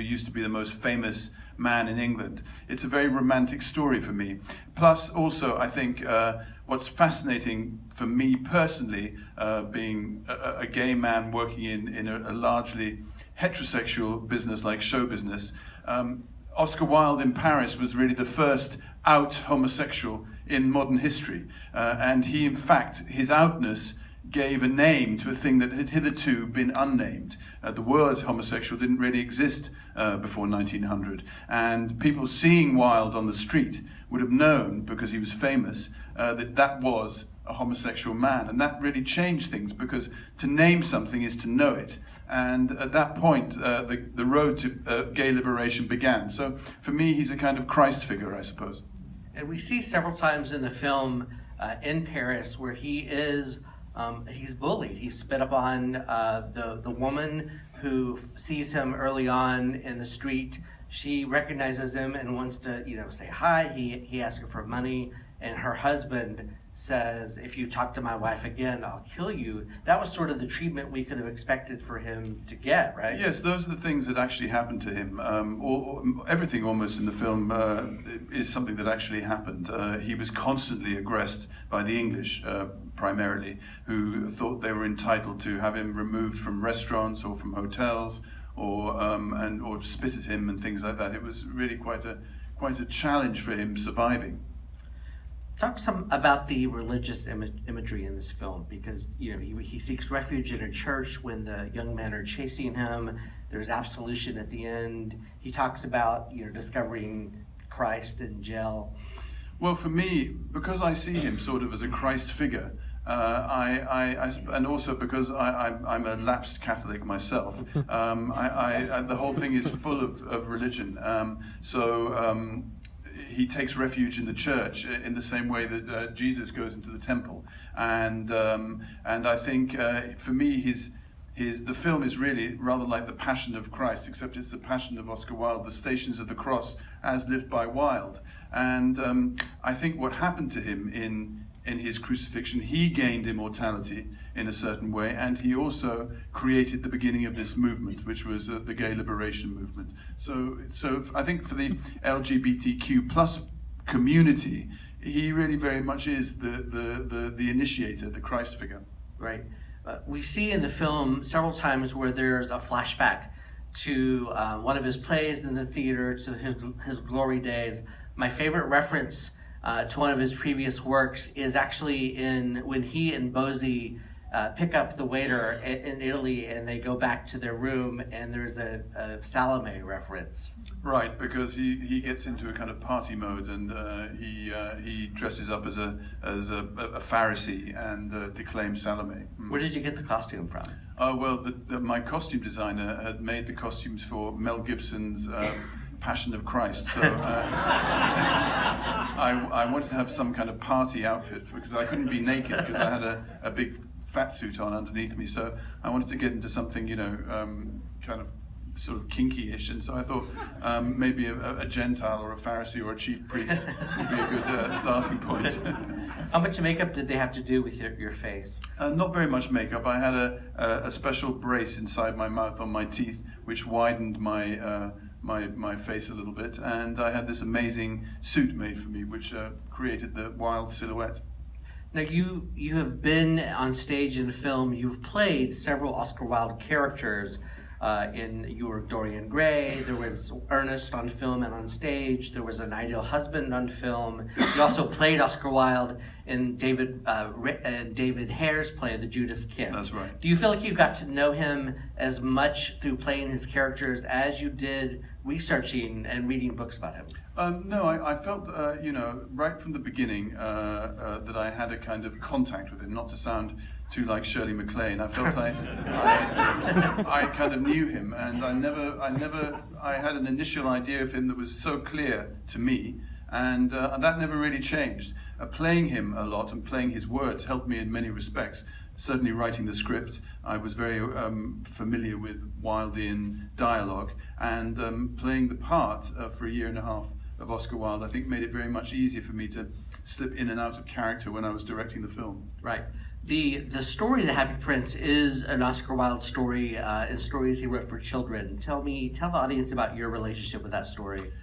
used to be the most famous man in England. It's a very romantic story for me. Plus, also, I think what's fascinating for me personally, being a gay man working in a largely heterosexual business like show business, Oscar Wilde in Paris was really the first out homosexual in modern history. And he, in fact, his outness gave a name to a thing that had hitherto been unnamed. The word homosexual didn't really exist before 1900. And people seeing Wilde on the street would have known, because he was famous, that was a homosexual man. And that really changed things, because to name something is to know it. And at that point, the road to gay liberation began. So for me, he's a kind of Christ figure, I suppose. And we see several times in the film in Paris where he's bullied. He's spit upon. The woman who sees him early on in the street, she recognizes him and wants to, say hi. He asks her for money, and her husband says, "If you talk to my wife again, I'll kill you." That was sort of the treatment we could have expected for him to get, right? Yes, those are the things that actually happened to him. Everything almost in the film is something that actually happened. He was constantly aggressed by the English, primarily, who thought they were entitled to have him removed from restaurants or from hotels, or spit at him and things like that. It was really quite a challenge for him surviving. Talk some about the religious imagery in this film, because he seeks refuge in a church when the young men are chasing him. There's absolution at the end. He talks about discovering Christ in jail. Well, for me, because I see him sort of as a Christ figure, and also because I'm a lapsed Catholic myself, the whole thing is full of religion. He takes refuge in the church in the same way that Jesus goes into the temple, and I think for me the film is really rather like the Passion of Christ, except it's the Passion of Oscar Wilde, the Stations of the Cross as lived by Wilde. And I think what happened to him in his crucifixion, he gained immortality in a certain way, and he also created the beginning of this movement, which was the gay liberation movement. So I think for the LGBTQ plus community, he really very much is the initiator, the Christ figure. Right. We see in the film several times where there's a flashback to one of his plays in the theater, to his glory days. My favorite reference to one of his previous works is actually when he and Bosie pick up the waiter in Italy, and they go back to their room, and there's a Salome reference. Right, because he gets into a kind of party mode, and he dresses up as a Pharisee and declaims Salome. Where did you get the costume from? Well, my costume designer had made the costumes for Mel Gibson's Passion of Christ, so I wanted to have some kind of party outfit, because I couldn't be naked because I had a big fat suit on underneath me, so I wanted to get into something kind of sort of kinky-ish, and so I thought maybe a Gentile or a Pharisee or a chief priest would be a good starting point. How much makeup did they have to do with your face? Not very much makeup. I had a special brace inside my mouth on my teeth, which widened my face a little bit, and I had this amazing suit made for me, which created the Wilde silhouette. Now, you have been on stage in film. You've played several Oscar Wilde characters. You were Dorian Gray. There was Ernest on film and on stage. There was An Ideal Husband on film. You also played Oscar Wilde in David Hare's play, The Judas Kiss. That's right. Do you feel like you got to know him as much through playing his characters as you did researching and reading books about him? No, I felt, right from the beginning that I had a kind of contact with him, not to sound too like Shirley MacLaine. I felt I kind of knew him, and I had an initial idea of him that was so clear to me, and that never really changed. Playing him a lot and playing his words helped me in many respects. Certainly writing the script, I was very familiar with Wildean dialogue, and playing the part for a year and a half of Oscar Wilde, I think, made it very much easier for me to slip in and out of character when I was directing the film. Right. The story, The Happy Prince, is an Oscar Wilde story, and stories he wrote for children. Tell the audience about your relationship with that story.